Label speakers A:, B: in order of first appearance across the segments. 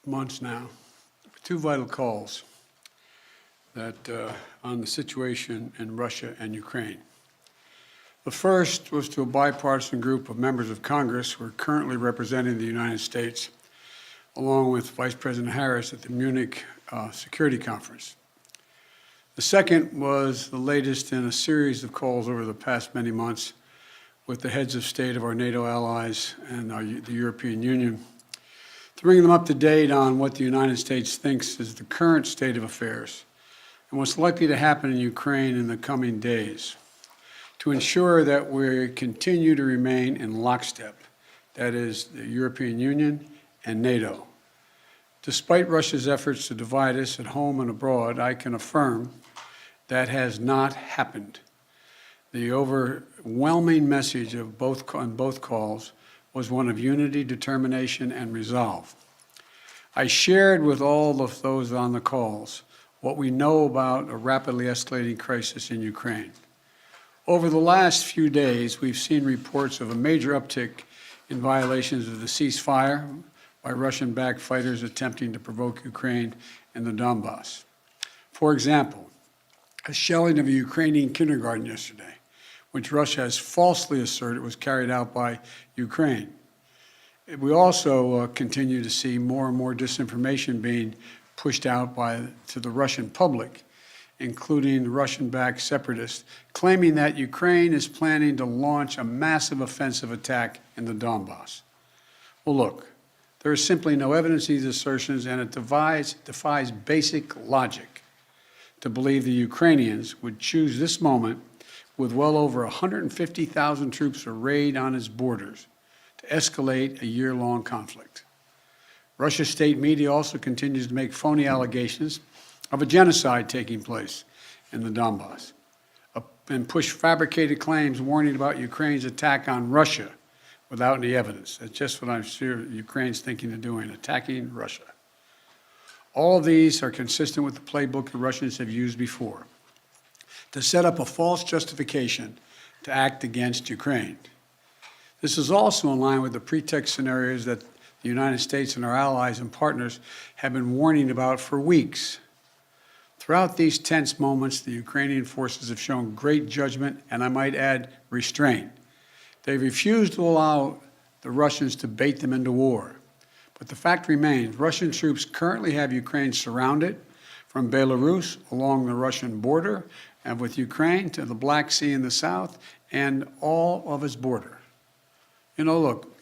A: months now, two vital calls that on the situation in Russia and Ukraine. The first was to a bipartisan group of members of Congress who are currently representing the United States, along with Vice President Harris at the Munich Security Conference. The second was the latest in a series of calls over the past many months with the heads of state of our NATO allies and the European Union, to bring them up to date on what the United States thinks is the current state of affairs and what's likely to happen in Ukraine in the coming days, to ensure that we continue to remain in lockstep, that is, the European Union and NATO. Despite Russia's efforts to divide us at home and abroad, I can affirm that has not happened. The overwhelming message of on both calls was one of unity, determination, and resolve. I shared with all of those on the calls what we know about a rapidly escalating crisis in Ukraine. Over the last few days, we've seen reports of a major uptick in violations of the ceasefire by Russian-backed fighters attempting to provoke Ukraine in the Donbass. For example, a shelling of a Ukrainian kindergarten yesterday, which Russia has falsely asserted was carried out by Ukraine. We also continue to see more and more disinformation being pushed out to the Russian public, including Russian-backed separatists, claiming that Ukraine is planning to launch a massive offensive attack in the Donbass. Well, look, there is simply no evidence of these assertions, and it defies basic logic to believe the Ukrainians would choose this moment, with well over 150,000 troops arrayed on its borders, to escalate a year-long conflict. Russia's state media also continues to make phony allegations of a genocide taking place in the Donbass and push fabricated claims warning about Ukraine's attack on Russia without any evidence. That's just what I'm sure Ukraine's thinking of doing, attacking Russia. All of these are consistent with the playbook the Russians have used before, to set up a false justification to act against Ukraine. This is also in line with the pretext scenarios that the United States and our allies and partners have been warning about for weeks. Throughout these tense moments, the Ukrainian forces have shown great judgment and, I might add, restraint. They refused to allow the Russians to bait them into war. But the fact remains, Russian troops currently have Ukraine surrounded from Belarus along the Russian border and with Ukraine to the Black Sea in the south and all of its border. You know, look,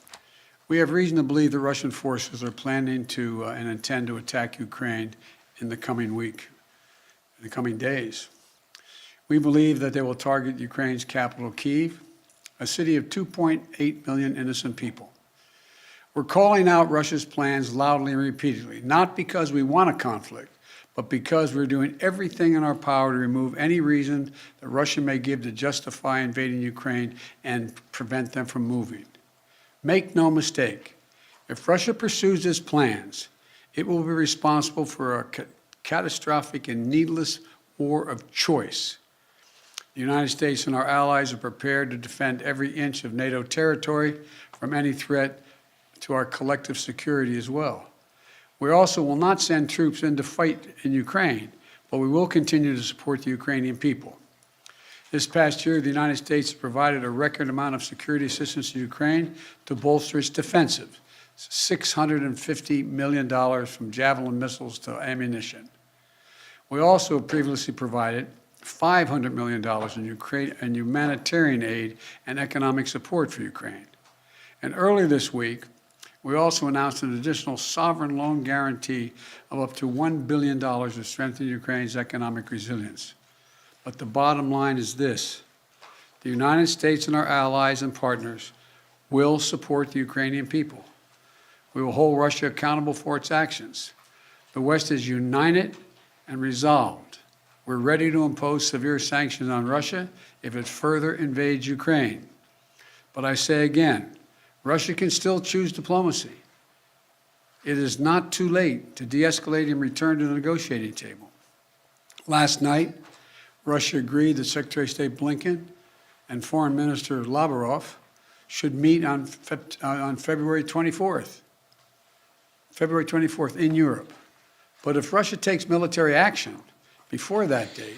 A: we have reason to believe the Russian forces are planning to and intend to attack Ukraine in the coming week, in the coming days. We believe that they will target Ukraine's capital, Kyiv, a city of 2.8 million innocent people. We're calling out Russia's plans loudly and repeatedly, not because we want a conflict, but because we're doing everything in our power to remove any reason that Russia may give to justify invading Ukraine and prevent them from moving. Make no mistake, if Russia pursues its plans, it will be responsible for a catastrophic and needless war of choice. The United States and our allies are prepared to defend every inch of NATO territory from any threat to our collective security as well. We also will not send troops in to fight in Ukraine, but we will continue to support the Ukrainian people. This past year, the United States has provided a record amount of security assistance to Ukraine to bolster its defensive, $650 million from Javelin missiles to ammunition. We also previously provided $500 million in humanitarian aid and economic support for Ukraine. And earlier this week, we also announced an additional sovereign loan guarantee of up to $1 billion to strengthen Ukraine's economic resilience. But the bottom line is this: the United States and our allies and partners will support the Ukrainian people. We will hold Russia accountable for its actions. The West is united and resolved. We're ready to impose severe sanctions on Russia if it further invades Ukraine. But I say again, Russia can still choose diplomacy. It is not too late to de-escalate and return to the negotiating table. Last night, Russia agreed that Secretary of State Blinken and Foreign Minister Lavrov should meet on February 24th. February 24th in Europe. But if Russia takes military action before that date,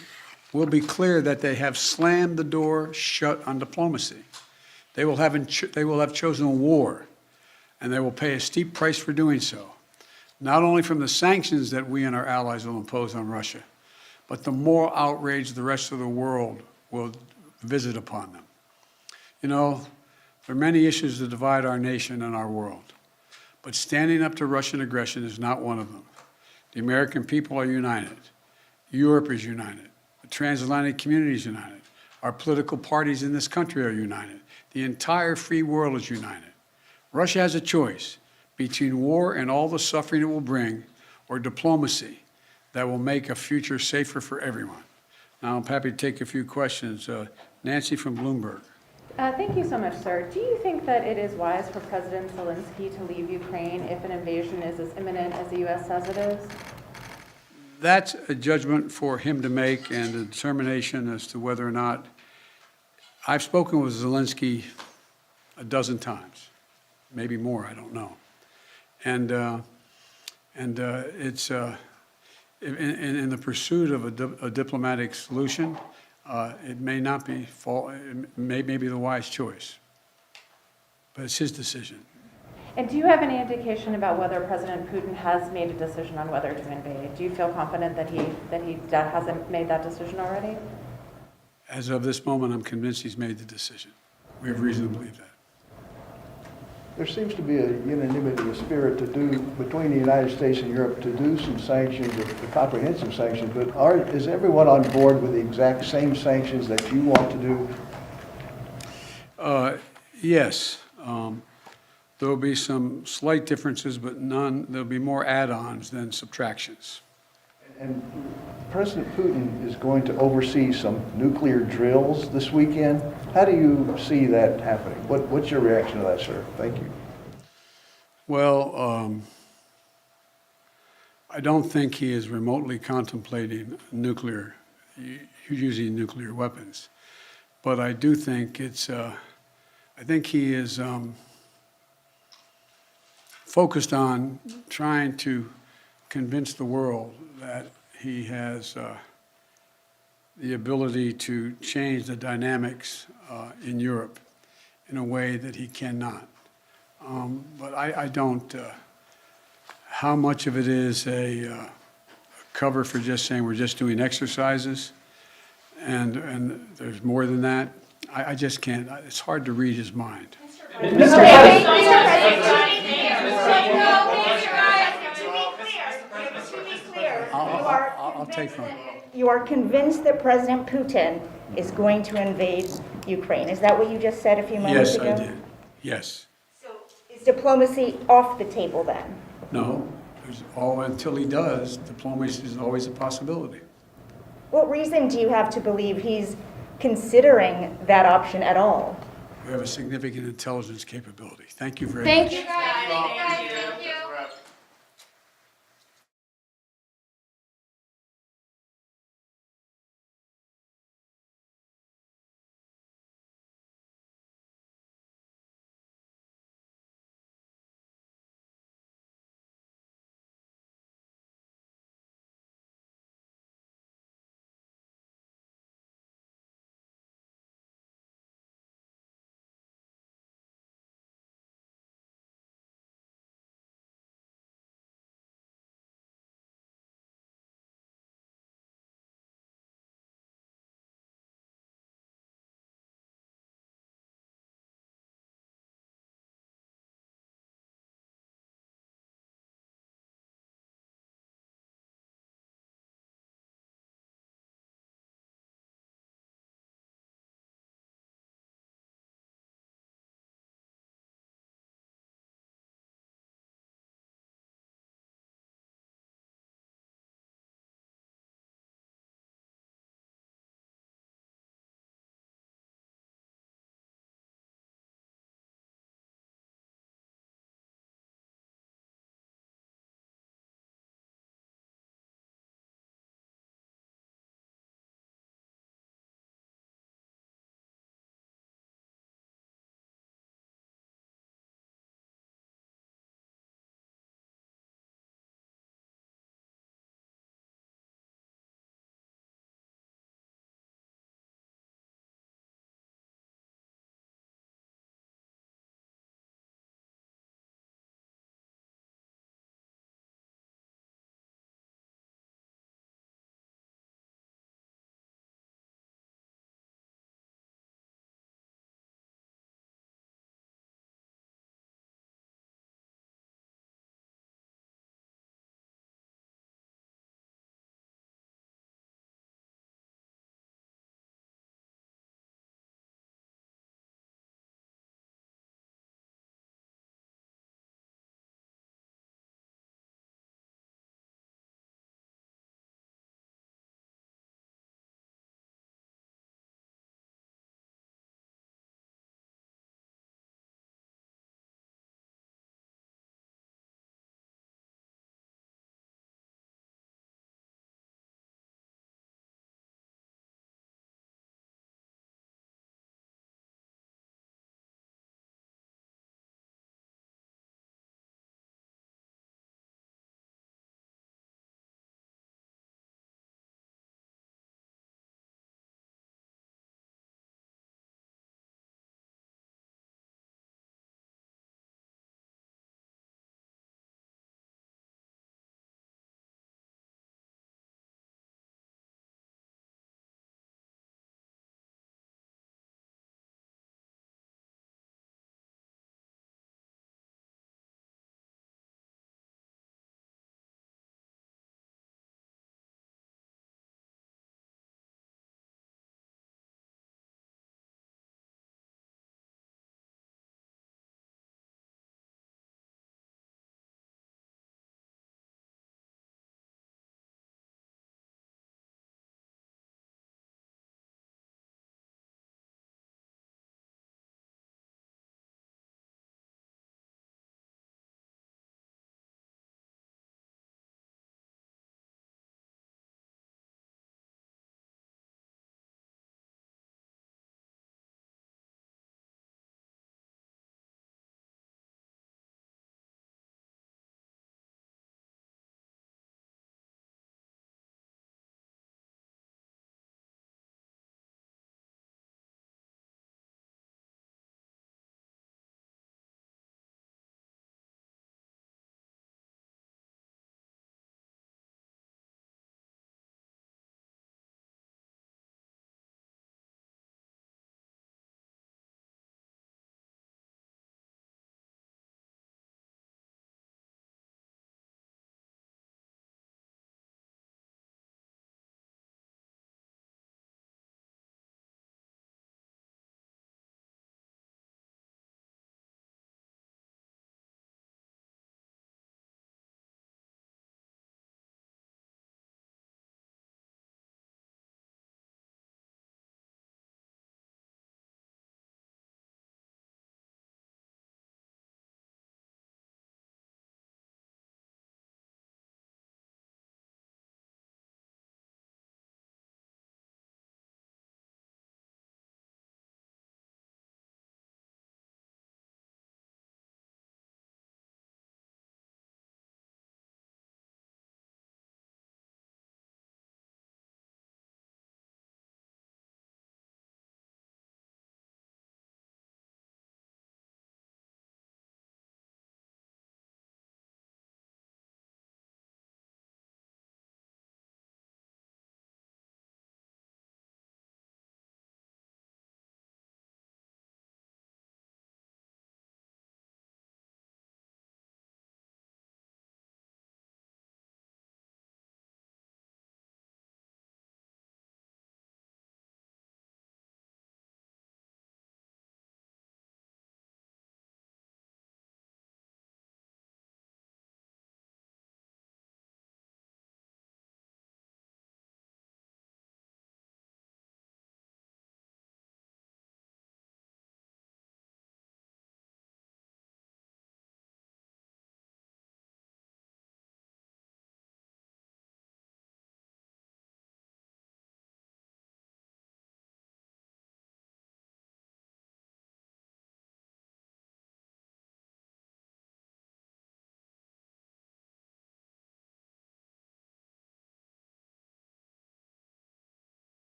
A: we'll be clear that they have slammed the door shut on diplomacy. They will have chosen war, and they will pay a steep price for doing so, not only from the sanctions that we and our allies will impose on Russia, but the moral outrage the rest of the world will visit upon them. You know, there are many issues that divide our nation and our world, but standing up to Russian aggression is not one of them. The American people are united. Europe is united. The transatlantic community is united. Our political parties in this country are united. The entire free world is united. Russia has a choice between war and all the suffering it will bring, or diplomacy that will make a future safer for everyone. Now, I'm happy to take a few questions. Nancy from Bloomberg.
B: Thank you so much, sir. Do you think that it is wise for President Zelensky to leave Ukraine if an invasion is as imminent as the U.S. says it is?
A: That's a judgment for him to make, and a determination as to whether or not. I've spoken with Zelensky a dozen times, maybe more, I don't know. And it's in the pursuit of a diplomatic solution, it may not be it may be the wise choice, but it's his decision.
B: And do you have any indication about whether President Putin has made a decision on whether to invade? Do you feel confident that he hasn't made that decision already?
A: As of this moment, I'm convinced he's made the decision. We have reason to believe that.
C: There seems to be a unanimity, a spirit to do between the United States and Europe to do some sanctions, the comprehensive sanctions, but is everyone on board with the exact same sanctions that you want to do?
A: Yes. There will be some slight differences, but there'll be more add-ons than subtractions.
C: And President Putin is going to oversee some nuclear drills this weekend. How do you see that happening? What's your reaction to that, sir? Thank you.
A: Well, I don't think he is remotely contemplating using nuclear weapons. But I do think I think he is focused on trying to convince the world that he has the ability to change the dynamics in Europe in a way that he cannot. But I don't, how much of it is a cover for just saying we're just doing exercises and there's more than that, I just can't, it's hard to read his mind. I'll take one.
D: You are convinced that President Putin is going to invade Ukraine. Is that what you just said a few moments ago?
A: Yes, I did. Yes.
D: So is diplomacy off the table then?
A: No. Until he does, diplomacy is always a possibility.
D: What reason do you have to believe he's considering that option at all?
A: We have a significant intelligence capability. Thank you very much.
D: Thank you.